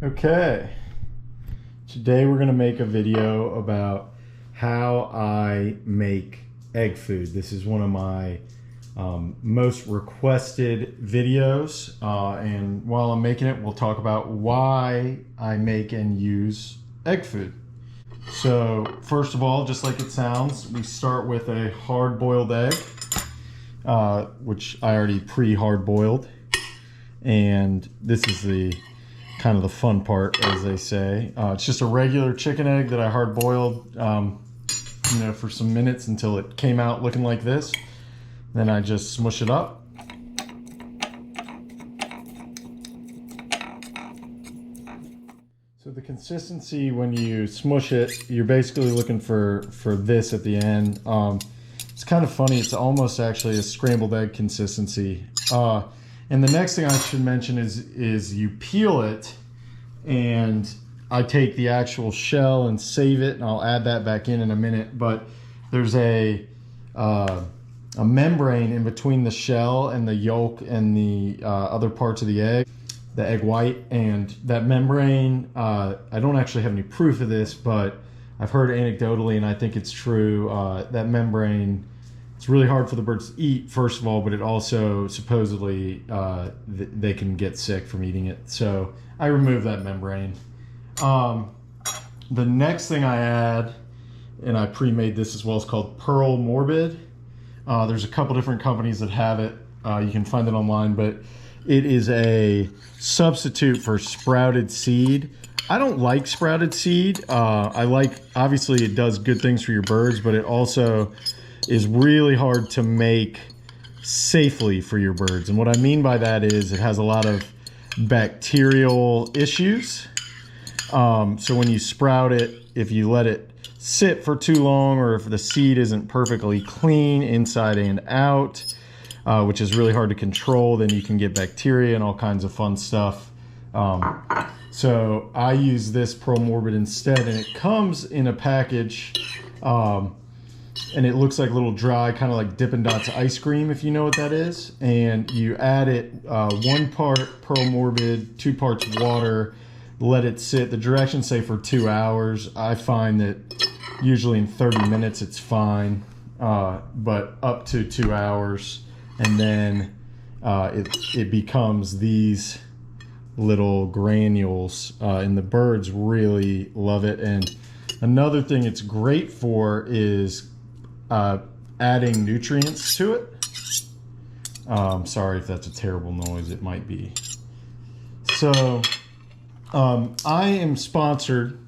Okay, today we're going to make a video about how I make egg food. This is one of my most requested videos, and while I'm making it, we'll talk about why I make and use egg food. So first of all, just like it sounds, we start with a hard-boiled egg, which I already pre-hard boiled, and this is the kind of the fun part, as they say. It's just a regular chicken egg that I hard boiled for some minutes until it came out looking like this. Then I just smush it up. So the consistency when you smush it, you're basically looking for this at the end. It's kind of funny, it's almost actually a scrambled egg consistency. And the next thing I should mention is you peel it, and I take the actual shell and save it, and I'll add that back in a minute. But there's a membrane in between the shell and the yolk and the other parts of the egg white, and that membrane, I don't actually have any proof of this, but I've heard anecdotally, and I think it's true, that membrane, it's really hard for the birds to eat, first of all, but it also supposedly they can get sick from eating it. So I remove that membrane. The next thing I add, and I pre-made this as well, is called Pearl Morbid. There's a couple different companies that have it. You can find it online, but it is a substitute for sprouted seed. I don't like sprouted seed. Obviously it does good things for your birds, but it also is really hard to make safely for your birds. And what I mean by that is it has a lot of bacterial issues. So when you sprout it, if you let it sit for too long, or if the seed isn't perfectly clean inside and out, which is really hard to control, then you can get bacteria and all kinds of fun stuff. So I use this Pearl Morbid instead, and it comes in a package, and it looks like little dry, kind of like Dippin' Dots ice cream, if you know what that is. And you add it 1 part Pearl Morbid, 2 parts water, let it sit. The directions say for 2 hours. I find that usually in 30 minutes it's fine, but up to 2 hours. And then it becomes these little granules, and the birds really love it. And another thing it's great for is adding nutrients to it. Sorry if that's a terrible noise, it might be. So I am sponsored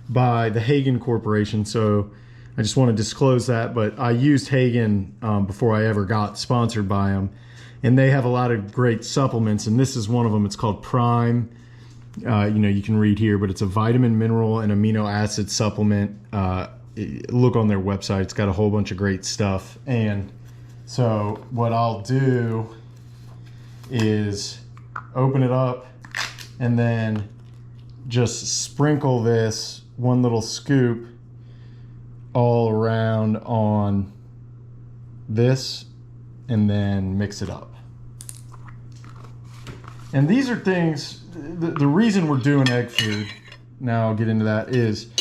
by the Hagen Corporation, so I just want to disclose that, but I used Hagen before I ever got sponsored by them, and they have a lot of great supplements, and this is one of them. It's called Prime. You can read here, but it's a vitamin, mineral, and amino acid supplement. Look on their website, it's got a whole bunch of great stuff. And so what I'll do is open it up and then just sprinkle this 1 little scoop all around on this, and then mix it up. And these are things, the reason we're doing egg food, now I'll get into that, is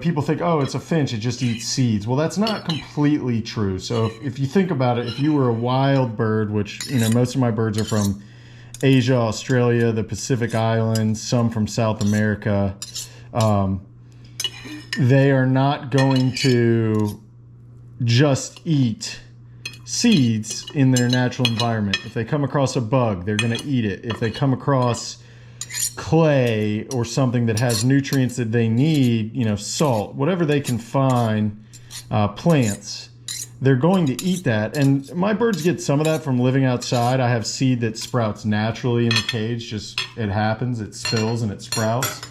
people think, oh, it's a finch, it just eats seeds. Well, that's not completely true. So if you think about it, if you were a wild bird, which, most of my birds are from Asia, Australia, the Pacific Islands, some from South America, they are not going to just eat seeds in their natural environment. If they come across a bug, they're going to eat it. If they come across clay or something that has nutrients that they need, salt, whatever they can find, plants, they're going to eat that. And my birds get some of that from living outside. I have seed that sprouts naturally in the cage, just it happens, it spills and it sprouts.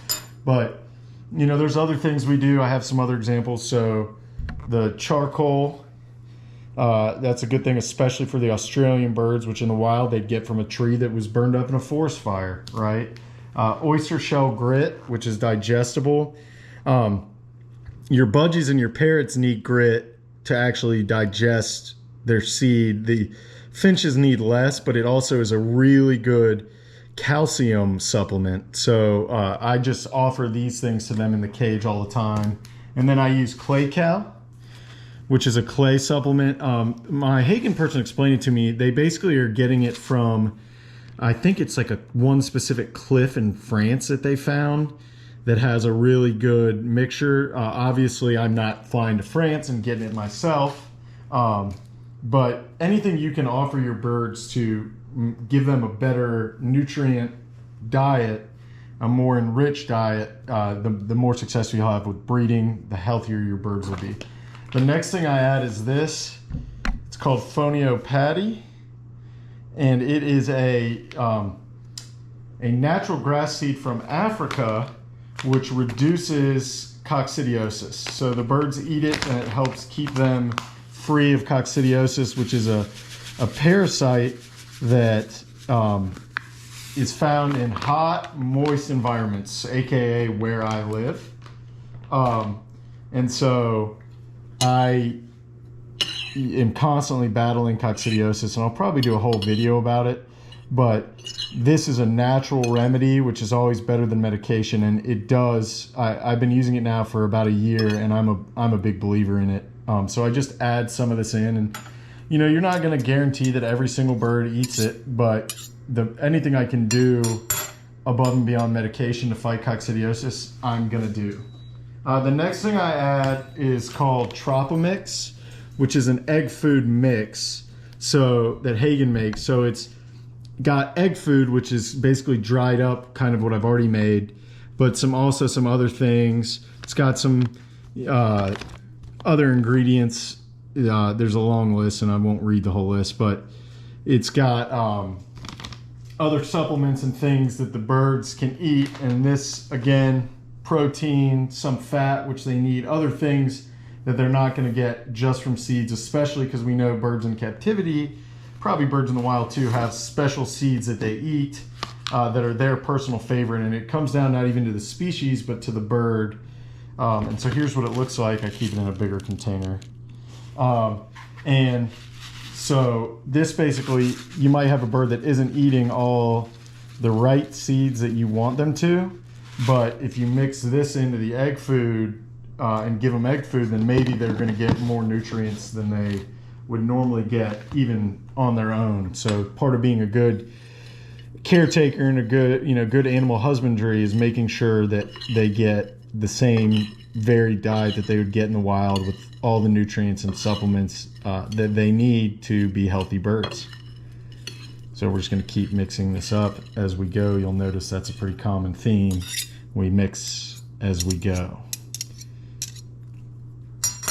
But there's other things we do. I have some other examples. So the charcoal, that's a good thing, especially for the Australian birds, which in the wild they'd get from a tree that was burned up in a forest fire, right? Oyster shell grit, which is digestible. Your budgies and your parrots need grit to actually digest their seed. The finches need less, but it also is a really good calcium supplement. So I just offer these things to them in the cage all the time. And then I use Clay Cal, which is a clay supplement. My Hagen person explained it to me. They basically are getting it from, I think it's like one specific cliff in France that they found that has a really good mixture. Obviously, I'm not flying to France and getting it myself, but anything you can offer your birds to give them a better nutrient diet, a more enriched diet, the more success you'll have with breeding, the healthier your birds will be. The next thing I add is this. It's called Fonio Patty, and it is a natural grass seed from Africa, which reduces coccidiosis. So the birds eat it, and it helps keep them free of coccidiosis, which is a parasite that is found in hot, moist environments, aka where I live. And so I am constantly battling coccidiosis, and I'll probably do a whole video about it. But this is a natural remedy, which is always better than medication, and it does. I've been using it now for about a year, and I'm a big believer in it. So I just add some of this in, and you know, you're not going to guarantee that every single bird eats it, but anything I can do above and beyond medication to fight coccidiosis, I'm going to do. The next thing I add is called Tropomix, which is an egg food mix that Hagen makes. So it's got egg food, which is basically dried up, kind of what I've already made, but also some other things. It's got some other ingredients. There's a long list, and I won't read the whole list, but it's got other supplements and things that the birds can eat. And this, again, protein, some fat, which they need, other things that they're not going to get just from seeds, especially because we know birds in captivity, probably birds in the wild too, have special seeds that they eat that are their personal favorite. And it comes down not even to the species, but to the bird. And so here's what it looks like. I keep it in a bigger container. And so this basically, you might have a bird that isn't eating all the right seeds that you want them to, but if you mix this into the egg food and give them egg food, then maybe they're going to get more nutrients than they would normally get even on their own. So part of being a good caretaker and a good animal husbandry is making sure that they get the same varied diet that they would get in the wild, with all the nutrients and supplements that they need to be healthy birds. So we're just going to keep mixing this up as we go. You'll notice that's a pretty common theme. We mix as we go.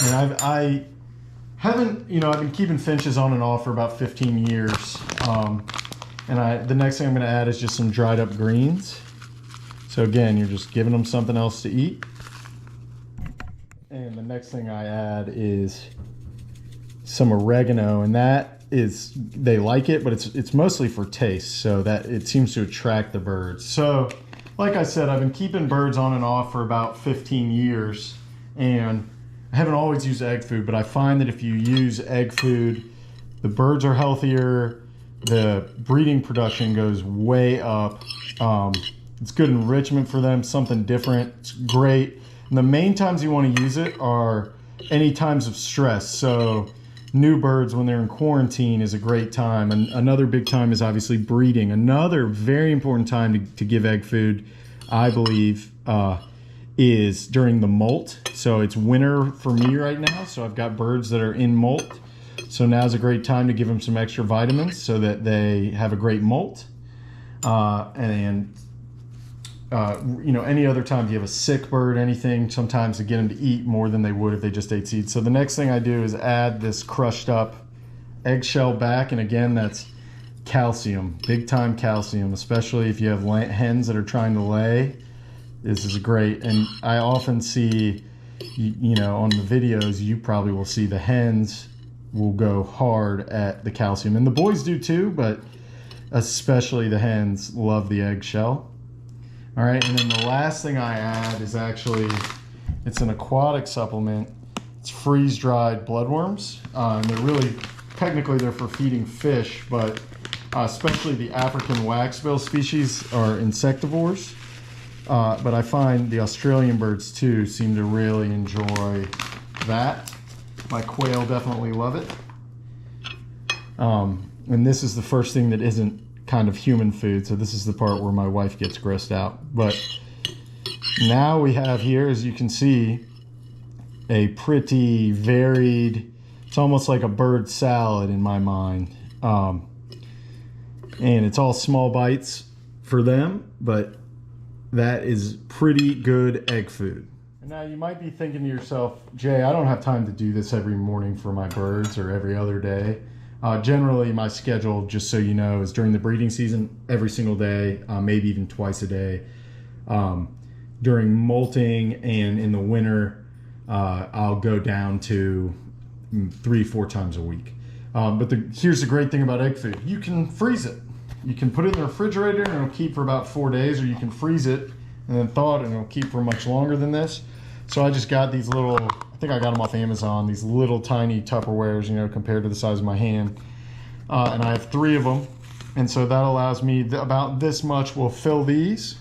And I haven't, I've been keeping finches on and off for about 15 years. And the next thing I'm going to add is just some dried up greens. So again, you're just giving them something else to eat. And the next thing I add is some oregano, and they like it, but it's mostly for taste, so that it seems to attract the birds. So like I said, I've been keeping birds on and off for about 15 years, and I haven't always used egg food, but I find that if you use egg food, the birds are healthier, the breeding production goes way up. It's good enrichment for them, something different. It's great. And the main times you want to use it are any times of stress. So new birds, when they're in quarantine, is a great time. And another big time is obviously breeding. Another very important time to give egg food, I believe, is during the molt. So it's winter for me right now. So I've got birds that are in molt. So now's a great time to give them some extra vitamins so that they have a great molt. Any other time if you have a sick bird, anything, sometimes to get them to eat more than they would if they just ate seeds. So the next thing I do is add this crushed up eggshell back. And again, that's calcium, big time calcium, especially if you have hens that are trying to lay. This is great. And I often see, on the videos, you probably will see the hens will go hard at the calcium. And the boys do too, but especially the hens love the eggshell. All right, and then the last thing I add is it's an aquatic supplement. It's freeze-dried bloodworms. And they're really, technically they're for feeding fish, but especially the African waxbill species are insectivores. But I find the Australian birds too seem to really enjoy that. My quail definitely love it. And this is the first thing that isn't kind of human food, so this is the part where my wife gets grossed out. But now we have here, as you can see, a pretty varied, it's almost like a bird salad in my mind. And it's all small bites for them, but that is pretty good egg food. And now you might be thinking to yourself, Jay, I don't have time to do this every morning for my birds or every other day. Generally, my schedule, just so you know, is during the breeding season, every single day, maybe even twice a day. During molting and in the winter, I'll go down to 3-4 times a week. But here's the great thing about egg food. You can freeze it. You can put it in the refrigerator and it'll keep for about 4 days, or you can freeze it and then thaw it and it'll keep for much longer than this. So I just got these little, I think I got them off Amazon, these little tiny Tupperwares, you know, compared to the size of my hand. And I have 3 of them. And so that allows me, about this much will fill these.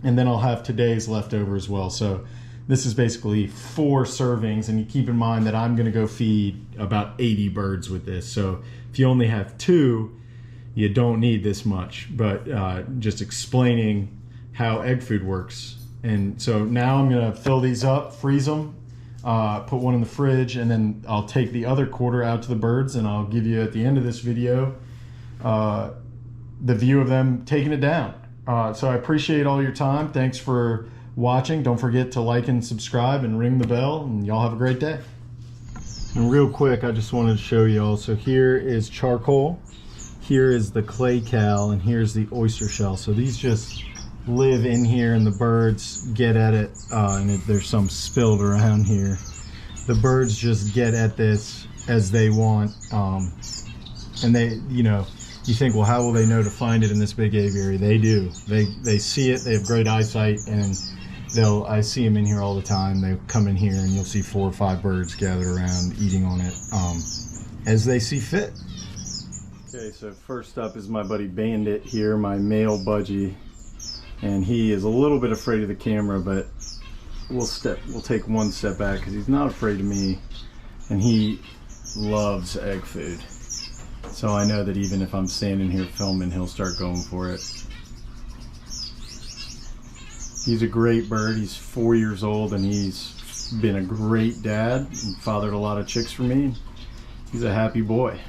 And then I'll have today's left over as well. So this is basically 4 servings. And you keep in mind that I'm going to go feed about 80 birds with this. So if you only have 2, you don't need this much. But just explaining how egg food works. And so now I'm going to fill these up, freeze them, put one in the fridge, and then I'll take the other quarter out to the birds, and I'll give you at the end of this video the view of them taking it down. So I appreciate all your time. Thanks for watching. Don't forget to like and subscribe and ring the bell, and y'all have a great day. And real quick, I just wanted to show you all. So here is charcoal, here is the clay cal, and here's the oyster shell. So these just live in here and the birds get at it, and there's some spilled around here. The birds just get at this as they want, and they, you know, you think, well, how will they know to find it in this big aviary? They do. They see it. They have great eyesight, and I see them in here all the time. They come in here and you'll see 4 or 5 birds gathered around eating on it as they see fit. Okay, so first up is my buddy Bandit here, my male budgie. And he is a little bit afraid of the camera, but we'll take one step back because he's not afraid of me, and he loves egg food. So I know that even if I'm standing here filming, he'll start going for it. He's a great bird. He's 4 years old, and he's been a great dad and fathered a lot of chicks for me. He's a happy boy.